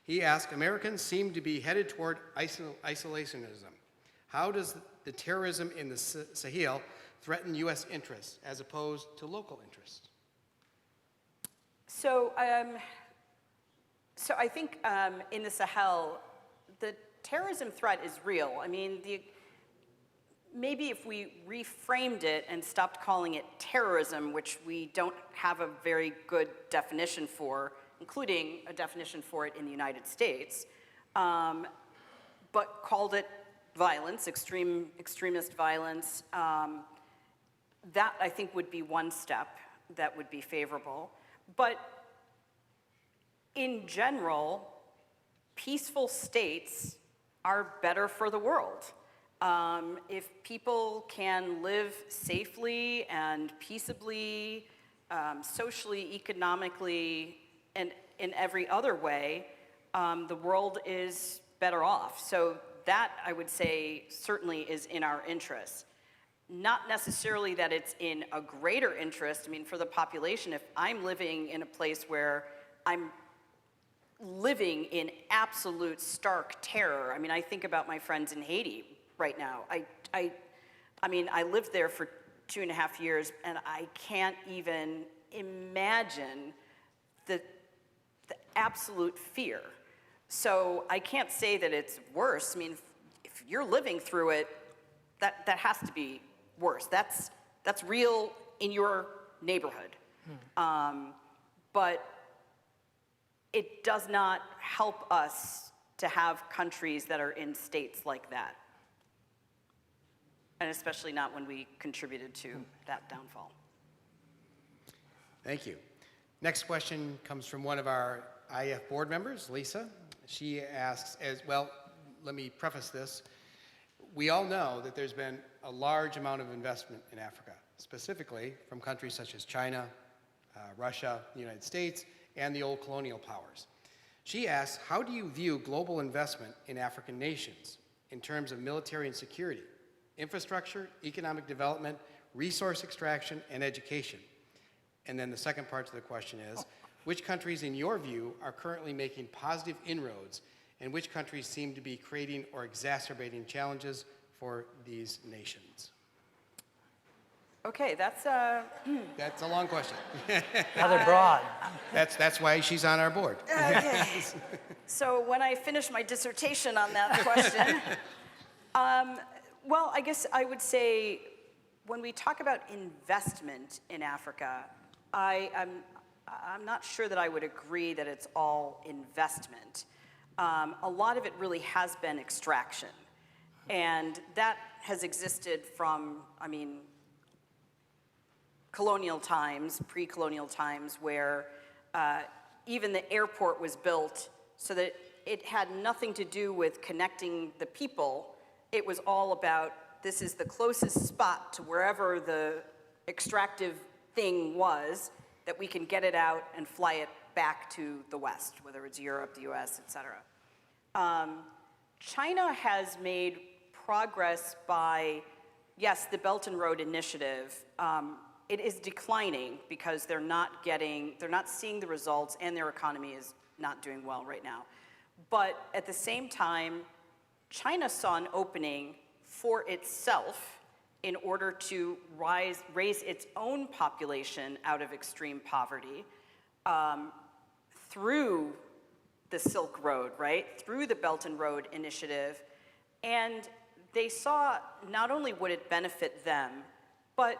He asked, Americans seem to be headed toward isolationism. How does the terrorism in the Sahel threaten U.S. interests as opposed to local interests?
So, I think in the Sahel, the terrorism threat is real. I mean, maybe if we reframed it and stopped calling it terrorism, which we don't have a very good definition for, including a definition for it in the United States, but called it violence, extremist violence, that I think would be one step that would be favorable. But in general, peaceful states are better for the world. If people can live safely and peaceably, socially, economically, and in every other way, the world is better off. So that, I would say, certainly is in our interest. Not necessarily that it's in a greater interest. I mean, for the population, if I'm living in a place where I'm living in absolute stark terror, I mean, I think about my friends in Haiti right now. I mean, I lived there for 2.5 years, and I can't even imagine the absolute fear. So I can't say that it's worse. I mean, if you're living through it, that has to be worse. That's real in your neighborhood. But it does not help us to have countries that are in states like that. And especially not when we contributed to that downfall.
Thank you. Next question comes from one of our IEF board members, Lisa. She asks, let me preface this. We all know that there's been a large amount of investment in Africa, specifically from countries such as China, Russia, the United States, and the old colonial powers. She asks, how do you view global investment in African nations in terms of military and security, infrastructure, economic development, resource extraction, and education? And then the second part to the question is, which countries, in your view, are currently making positive inroads, and which countries seem to be creating or exacerbating challenges for these nations?
Okay, that's
That's a long question.
Rather broad.
That's why she's on our board.
okay. So when I finish my dissertation on that question, well, I guess I would say when we talk about investment in Africa, I'm not sure that I would agree that it's all investment. A lot of it really has been extraction. And that has existed from, colonial times, pre-colonial times, where even the airport was built so that it had nothing to do with connecting the people. It was all about, this is the closest spot to wherever the extractive thing was, that we can get it out and fly it back to the West, whether it's Europe, the US, et cetera. China has made progress by, yes, the Belt and Road Initiative. It is declining because they're not seeing the results, and their economy is not doing well right now. But at the same time, China saw an opening for itself in order to raise its own population out of extreme poverty through the Silk Road, right? Through the Belt and Road Initiative. And they saw not only would it benefit them, but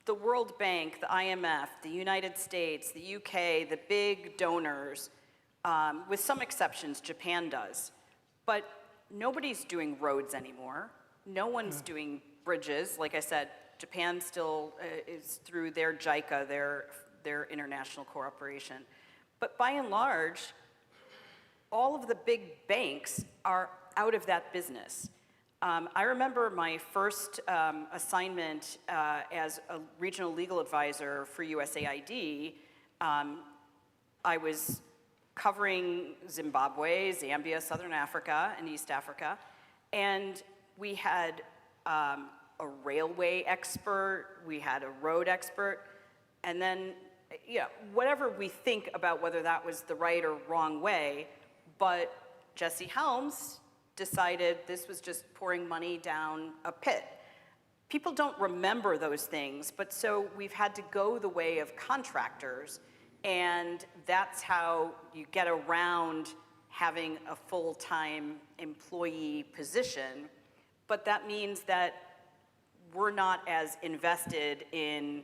the World Bank, the IMF, the United States, the UK, the big donors, with some exceptions, Japan does. But nobody's doing roads anymore. No one's doing bridges. Like I said, Japan still is through their JICA, their international cooperation. But by and large, all of the big banks are out of that business. I remember my first assignment as a regional legal advisor for USAID. I was covering Zimbabwe, Zambia, Southern Africa, and East Africa. And we had a railway expert, we had a road expert, and then, whatever we think about whether that was the right or wrong way, but Jesse Helms decided this was just pouring money down a pit. People don't remember those things, but so we've had to go the way of contractors, and that's how you get around having a full-time employee position. But that means that we're not as invested in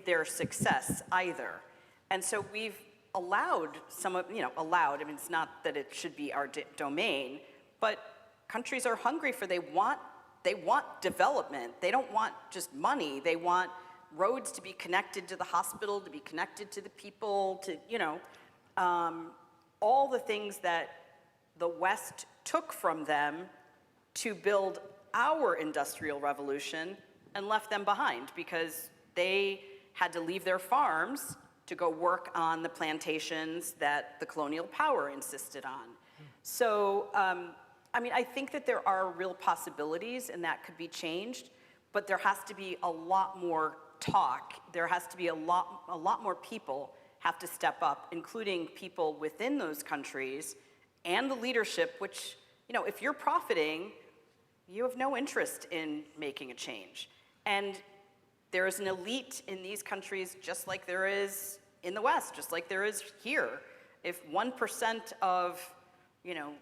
their success either. And so we've allowed some of, it's not that it should be our domain, but countries are hungry for, they want development. They don't want just money. They want roads to be connected to the hospital, to be connected to the people, to, all the things that the West took from them to build our industrial revolution and left them behind because they had to leave their farms to go work on the plantations that the colonial power insisted on. So, I think that there are real possibilities and that could be changed, but there has to be a lot more talk. There has to be a lot more people have to step up, including people within those countries and the leadership, which, if you're profiting, you have no interest in making a change. And there is an elite in these countries just like there is in the West, just like there is here. If 1% of, you know,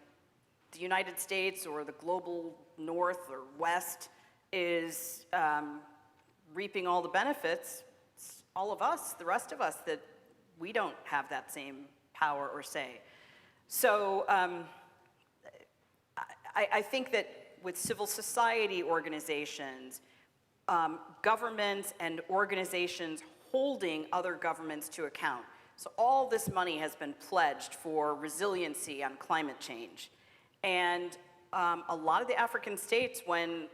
the United States or the global north or west is reaping all the benefits, it's all of us, the rest of us, that we don't have that same power or say. So I think that with civil society organizations, governments and organizations holding other governments to account. So all this money has been pledged for resiliency on climate change. And a lot of the African states, when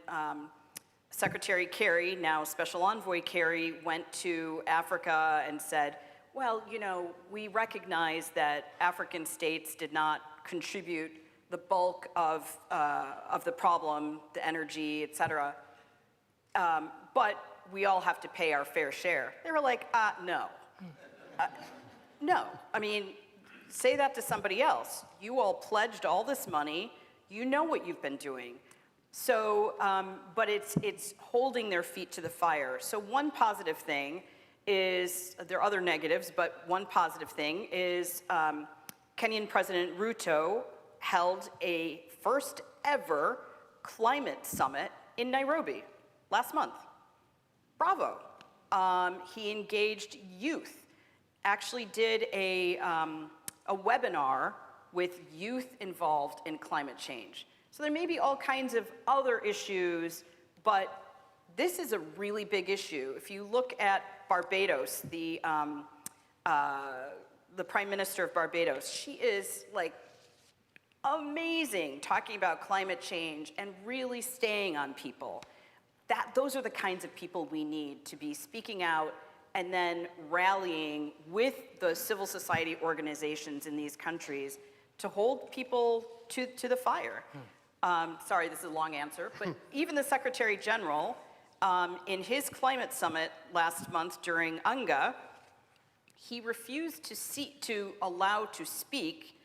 Secretary Kerry, now Special Envoy Kerry, went to Africa and said, well, you know, we recognize that African states did not contribute the bulk of the problem, the energy, et cetera, but we all have to pay our fair share. They were like, no. No. I mean, say that to somebody else. You all pledged all this money. You know what you've been doing. So, but it's holding their feet to the fire. So one positive thing is, there are other negatives, but one positive thing is Kenyan President Ruto held a first ever climate summit in Nairobi last month. Bravo. He engaged youth, actually did a webinar with youth involved in climate change. So there may be all kinds of other issues, but this is a really big issue. If you look at Barbados, the Prime Minister of Barbados, she is like amazing talking about climate change and really staying on people. Those are the kinds of people we need to be speaking out and then rallying with the civil society organizations in these countries to hold people to the fire. Sorry, this is a long answer, but even the Secretary General, in his climate summit last month during UNGA, he refused to allow to speak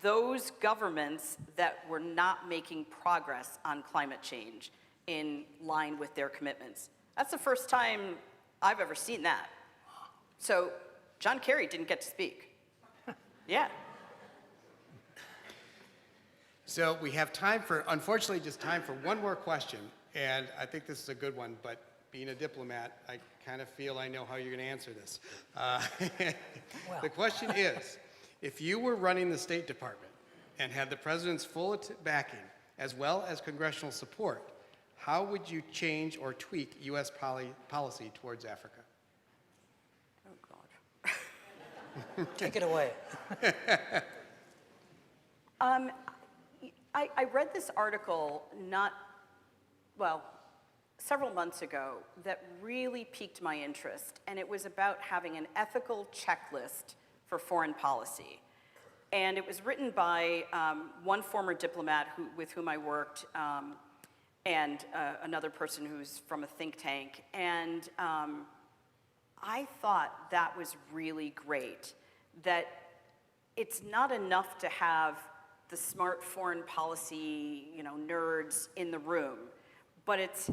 those governments that were not making progress on climate change in line with their commitments. That's the first time I've ever seen that. So John Kerry didn't get to speak. Yeah.
So we have time for, unfortunately, just time for one more question. And I think this is a good one, but being a diplomat, I kind of feel I know how you're going to answer this. The question is, if you were running the State Department and had the president's full backing as well as congressional support, how would you change or tweak U.S. policy towards Africa?
Oh, God.
Take it away.
I read this article several months ago that really piqued my interest, and it was about having an ethical checklist for foreign policy. And it was written by one former diplomat with whom I worked, and another person who's from a think tank. And I thought that was really great, that it's not enough to have the smart foreign policy, nerds in the room, but it's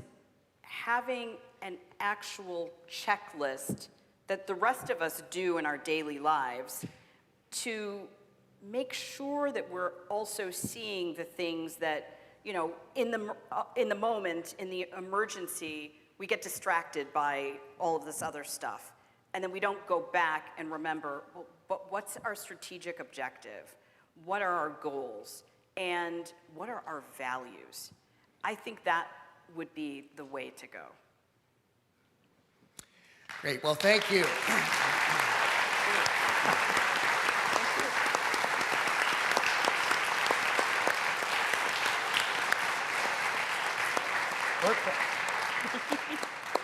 having an actual checklist that the rest of us do in our daily lives to make sure that we're also seeing the things that, in the moment, in the emergency, we get distracted by all of this other stuff. And then we don't go back and remember, well, but what's our strategic objective? What are our goals? And what are our values? I think that would be the way to go.
Great. Well, thank you.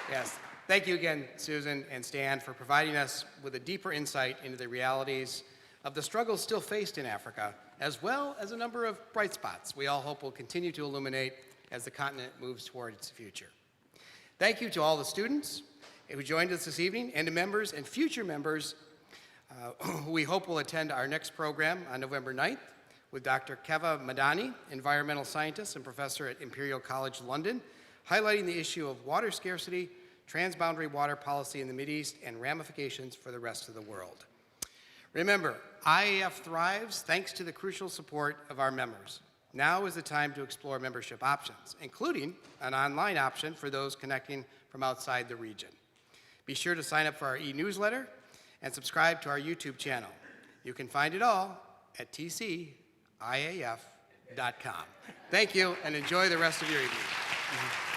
Yes. Thank you again, Susan and Stan, for providing us with a deeper insight into the realities of the struggles still faced in Africa, as well as a number of bright spots we all hope will continue to illuminate as the continent moves toward its future. Thank you to all the students who joined us this evening, and to members and future members who we hope will attend our next program on November 9th with Dr. Keva Madani, environmental scientist and professor at Imperial College London, highlighting the issue of water scarcity, transboundary water policy in the Mideast, and ramifications for the rest of the world. Remember, IAF thrives thanks to the crucial support of our members. Now is the time to explore membership options, including an online option for those connecting from outside the region. Be sure to sign up for our e-newsletter and subscribe to our YouTube channel. You can find it all at tciaf.com. Thank you, and enjoy the rest of your evening.